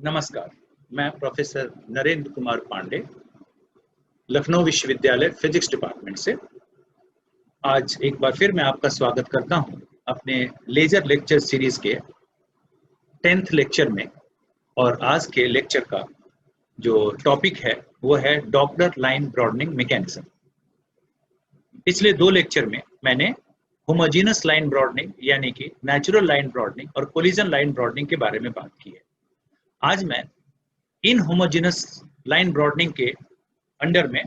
नमस्कार, मैं प्रोफेसर नरेंद्र कुमार पांडे, लखनऊ विश्वविद्यालय फिजिक्स डिपार्टमेंट से। आज एक बार फिर मैं आपका स्वागत करता हूं अपने लेजर लेक्चर सीरीज के 10th लेक्चर में। और आज के लेक्चर का जो टॉपिक है वो है डॉपलर लाइन ब्रॉडनिंग मैकेनिज्म। पिछले 2 लेक्चर में मैंने होमोजेनस लाइन ब्रॉडनिंग यानी कि नेचुरल लाइन ब्रॉडनिंग और कोलिजन लाइन ब्रॉडनिंग के बारे में बात की है। आज मैं इन होमोजेनस लाइन ब्रॉडनिंग के अंडर में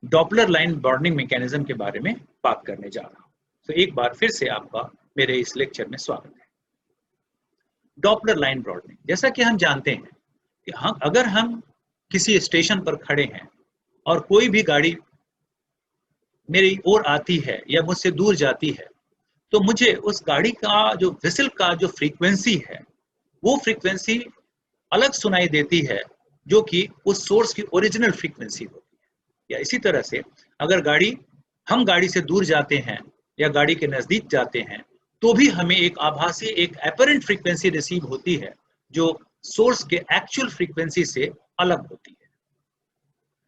डॉपलर लाइन ब्रॉडनिंग मैकेनिज्म के बारे में बात करने जा रहा हूं। तो एक बार फिर से आपका मेरे इस लेक्चर में स्वागत है। डॉपलर लाइन ब्रॉडनिंग, जैसा कि हम जानते हैं कि अगर हम किसी स्टेशन पर खड़े हैं और कोई भी गाड़ी मेरी ओर आती है या मुझसे दूर जाती है, तो मुझे उस गाड़ी का जो विसल का जो फ्रीक्वेंसी है वो फ्रीक्वेंसी अलग सुनाई देती है जो कि उस सोर्स की ओरिजिनल फ्रीक्वेंसी होती है। या इसी तरह से अगर हम गाड़ी से दूर जाते हैं या गाड़ी के नजदीक जाते हैं तो भी हमें एक आभासी एक एपरेंट फ्रीक्वेंसी रिसीव होती है जो सोर्स के एक्चुअल फ्रीक्वेंसी से अलग होती है।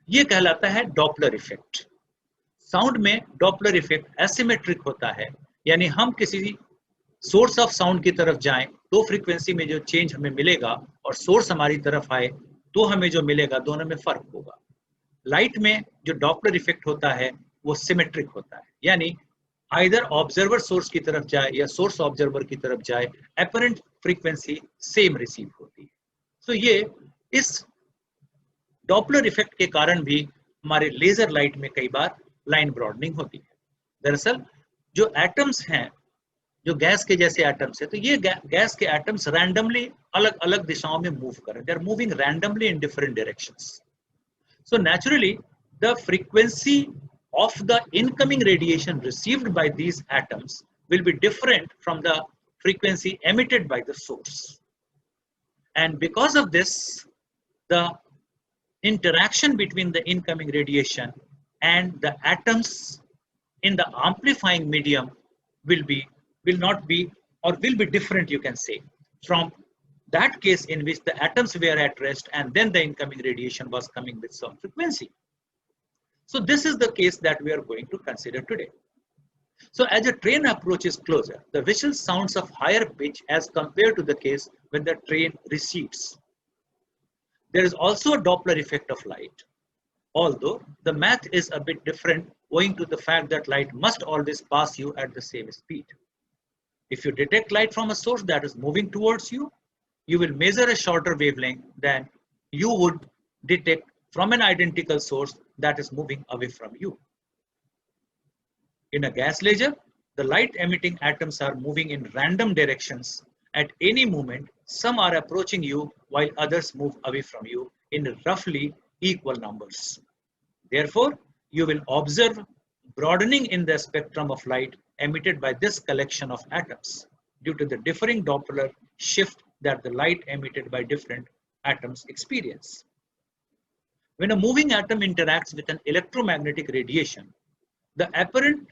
ये कहलाता है डॉपलर इफेक्ट। साउंड में डॉपलर इफेक्ट एसिमेट्रिक होता है, यानी हम किसी सोर्स ऑफ साउंड की तरफ जाएं तो फ्रीक्वेंसी में जो चेंज हमें मिलेगा और सोर्स हमारी तरफ आए तो हमें जो मिलेगा दोनों में फर्क होगा। लाइट में जो डॉपलर इफेक्ट होता है वो सिमेट्रिक होता है, यानी आइदर ऑब्जर्वर सोर्स की तरफ जाए या सोर्स ऑब्जर्वर की तरफ जाए, एपरेंट फ्रीक्वेंसी सेम रिसीव होती है। तो ये इस डॉपलर इफेक्ट के कारण भी हमारे लेजर लाइट में कई बार लाइन ब्रॉडनिंग होती है। दरअसल जो एटम्स हैं, जो गैस के जैसे एटम्स है, तो ये गैस के एटम्स रैंडमली अलग अलग दिशाओं में मूव कर रहे हैं। They are moving randomly in different directions. So naturally, the frequency of the incoming radiation received by these atoms will be different from the frequency emitted by the source. And because of this, the interaction between the incoming radiation and the atoms in the amplifying medium will not be, or will be different, you can say, from that case in which the atoms were at rest and then the incoming radiation was coming with some frequency. So this is the case that we are going to consider today. So as a train approaches closer, the whistle sounds of higher pitch as compared to the case when the train recedes. There is also a Doppler effect of light, although the math is a bit different owing to the fact that light must always pass you at the same speed. If you detect light from a source that is moving towards you, you will measure a shorter wavelength than you would detect from an identical source that is moving away from you. In a gas laser, the light emitting atoms are moving in random directions. At any moment, some are approaching you while others move away from you in roughly equal numbers. Therefore, you will observe broadening in the spectrum of light emitted by this collection of atoms due to the differing Doppler shift that the light emitted by different atoms experience. When a moving atom interacts with an electromagnetic radiation, the apparent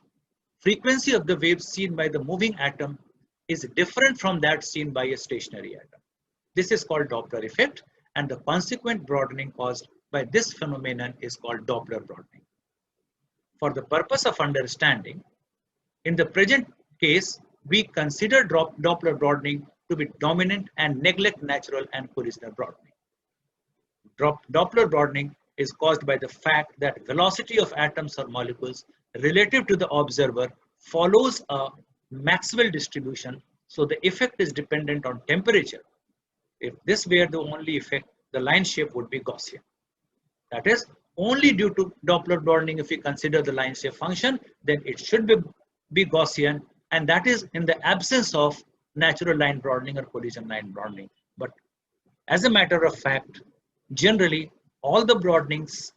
frequency of the waves seen by the moving atom is different from that seen by a stationary atom. This is called Doppler effect, and the consequent broadening caused by this phenomenon is called Doppler broadening. For the purpose of understanding, in the present case, we consider Doppler broadening to be dominant and neglect natural and collisional broadening. Doppler broadening is caused by the fact that velocity of atoms or molecules relative to the observer follows a Maxwell distribution, so the effect is dependent on temperature. If this were the only effect, the line shape would be Gaussian. That is, only due to Doppler broadening, if we consider the line shape function, then it should be Gaussian, and that is in the absence of natural line broadening or collision line broadening. But as a matter of fact, generally all the broadenings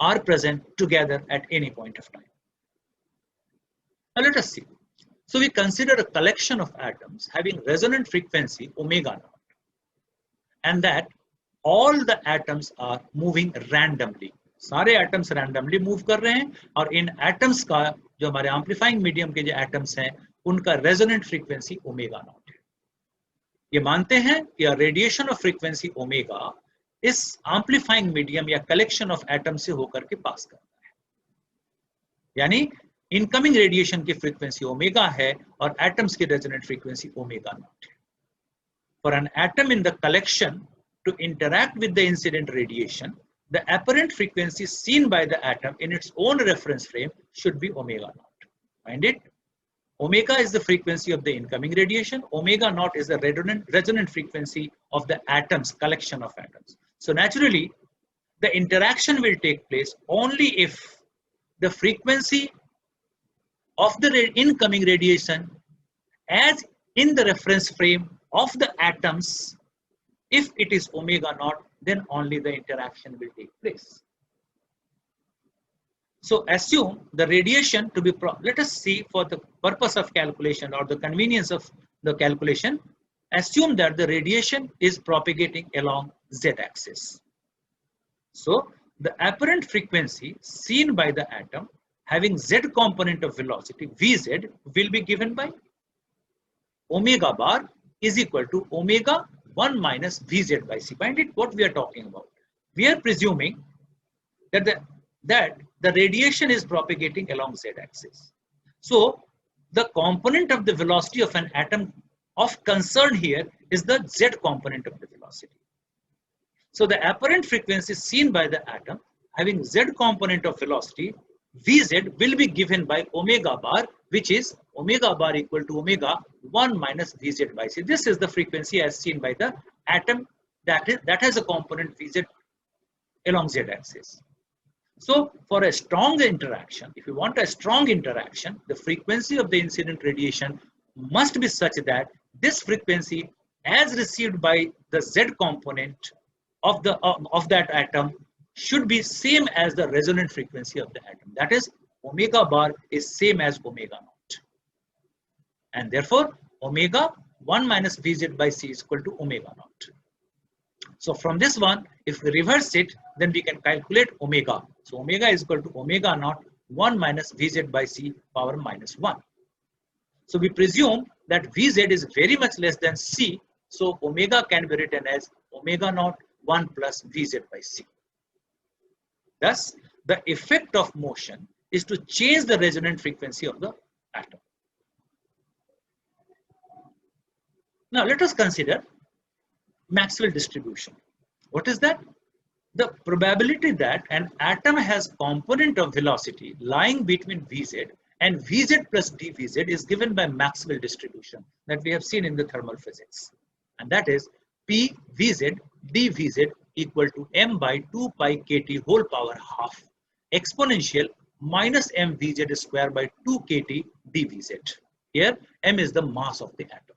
are present together at any point of time. Now let us see. So we consider a collection of atoms having resonant frequency omega naught, and that all the atoms are moving randomly. सारे atoms randomly move कर रहे हैं और इन atoms का जो हमारे amplifying medium के जो एटम्स हैं उनका रेजोनेंट फ्रीक्वेंसी ओमेगा नॉट है। ये मानते हैं कि रेडिएशन ऑफ फ्रीक्वेंसी ओमेगा इस एम्पलीफाइंग मीडियम या कलेक्शन ऑफ एटम से होकर के पास करता है, यानी इनकमिंग रेडिएशन की फ्रीक्वेंसी ओमेगा है और एटम्स की रेजोनेंट फ्रीक्वेंसी ओमेगा नॉट है. For an atom in the collection to interact with the incident radiation, the apparent frequency seen by the atom in its own reference frame should be omega naught. Find it? Omega is the frequency of the incoming radiation. Omega naught is the resonant frequency of the atoms, collection of atoms. So naturally, the interaction will take place only if the frequency of the incoming radiation as in the reference frame of the atoms, if it is omega naught, then only the interaction will take place. So assume the radiation to be, let us see for the purpose of calculation or the convenience of the calculation, assume that the radiation is propagating along z-axis. So the apparent frequency seen by the atom having z component of velocity Vz will be given by omega bar is equal to omega 1 minus Vz by c. Find it what we are talking about. We are presuming that the radiation is propagating along z-axis. So the component of the velocity of an atom of concern here is the z component of the velocity. So the apparent frequency seen by the atom having z component of velocity Vz will be given by omega bar, which is omega bar equal to omega 1 minus Vz by c. This is the frequency as seen by the atom that has a component Vz along z-axis. So for a strong interaction, if you want a strong interaction, the frequency of the incident radiation must be such that this frequency as received by the z component of that atom should be same as the resonant frequency of the atom. That is, omega bar is same as omega naught. And therefore, omega 1 minus Vz by c is equal to omega naught. So from this one, if we reverse it, then we can calculate omega. So omega is equal to omega naught 1 minus Vz by c power minus 1. So we presume that Vz is very much less than c. So omega can be written as omega naught 1 plus Vz by c. Thus, the effect of motion is to change the resonant frequency of the atom. Now, let us consider Maxwell distribution. What is that? The probability that an atom has component of velocity lying between Vz and Vz plus dVz is given by Maxwell distribution that we have seen in the thermal physics. And that is P Vz dVz equal to m by 2 pi kt whole power half exponential minus m Vz square by 2 kt dVz. Here m is the mass of the atom.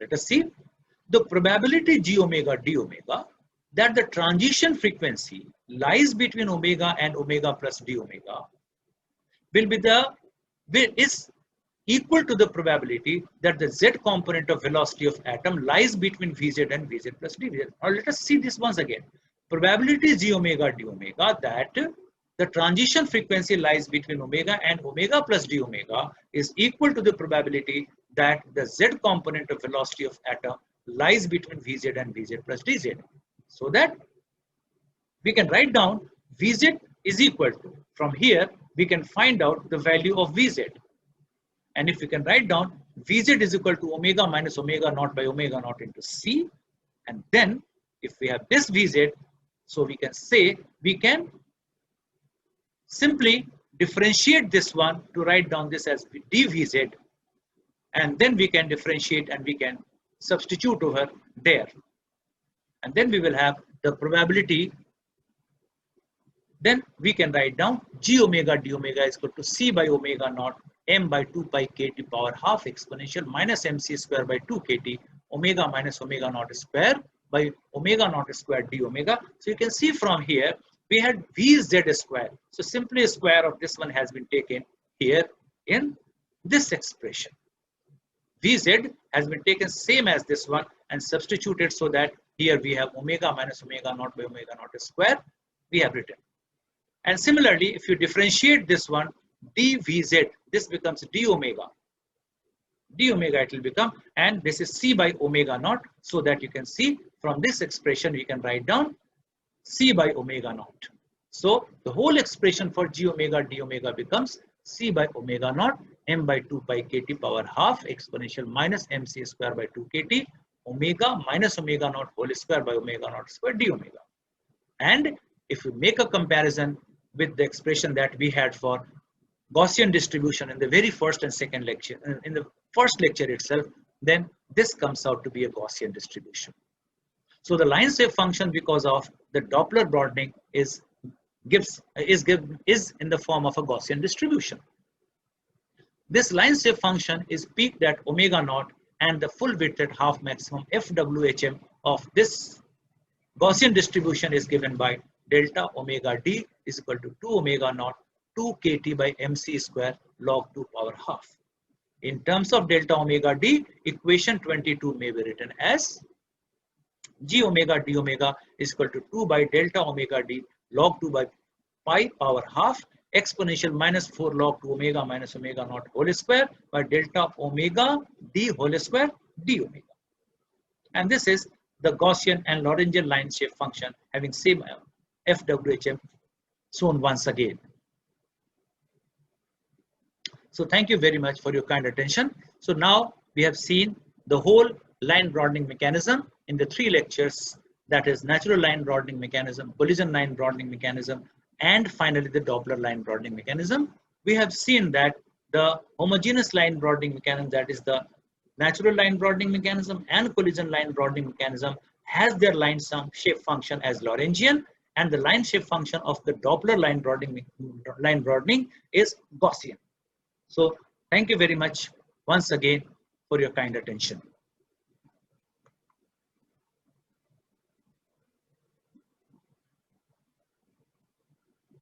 Let us see the probability g omega d omega that the transition frequency lies between omega and omega plus d omega is equal to the probability that the z component of velocity of atom lies between Vz and Vz plus dVz. Now let us see this once again. Probability g omega d omega that the transition frequency lies between omega and omega plus d omega is equal to the probability that the z component of velocity of atom lies between Vz and Vz plus dz. So that we can write down Vz is equal to, from here we can find out the value of Vz. And if we can write down Vz is equal to omega minus omega naught by omega naught into c, and then if we have this Vz, so we can say we can simply differentiate this one to write down this as dVz, and then we can differentiate and we can substitute over there, and then we will have the probability. Then we can write down g omega d omega is equal to c by omega naught m by 2 pi kt power half exponential minus mc square by 2 kt omega minus omega naught square by omega naught square d omega. So you can see from here we had Vz square. So simply a square of this one has been taken here in this expression. Vz has been taken same as this one and substituted so that here we have omega minus omega naught by omega naught square we have written. And similarly, if you differentiate this one dVz, this becomes d omega d omega it will become, and this is c by omega naught, so that you can see from this expression we can write down c by omega naught. So the whole expression for g omega d omega becomes c by omega naught m by 2 pi kt power half exponential minus mc square by 2 kt omega minus omega naught whole square by omega naught square d omega. And if we make a comparison with the expression that we had for Gaussian distribution in the very first and second lecture, in the first lecture itself, then this comes out to be a Gaussian distribution. So the line shape function, because of the Doppler broadening, is in the form of a Gaussian distribution. This line shape function is peaked at omega naught, and the full width at half maximum FWHM of this Gaussian distribution is given by delta omega d is equal to 2 omega naught 2 kt by mc square log 2 power half. In terms of delta omega d, equation 22 may be written as g omega d omega is equal to 2 by delta omega d log 2 by pi power half exponential minus 4 log 2 omega minus omega naught whole square by delta omega d whole square d omega. And this is the Gaussian and Lorentzian line shape function having same FWHM shown once again. So thank you very much for your kind attention. So now we have seen the whole line broadening mechanism in the 3 lectures, that is natural line broadening mechanism, collision line broadening mechanism, and finally the Doppler line broadening mechanism. We have seen that the homogeneous line broadening mechanism, that is the natural line broadening mechanism and collision line broadening mechanism, has their line shape function as Lorentzian, and the line shape function of the Doppler line broadening is Gaussian. So thank you very much once again for your kind attention.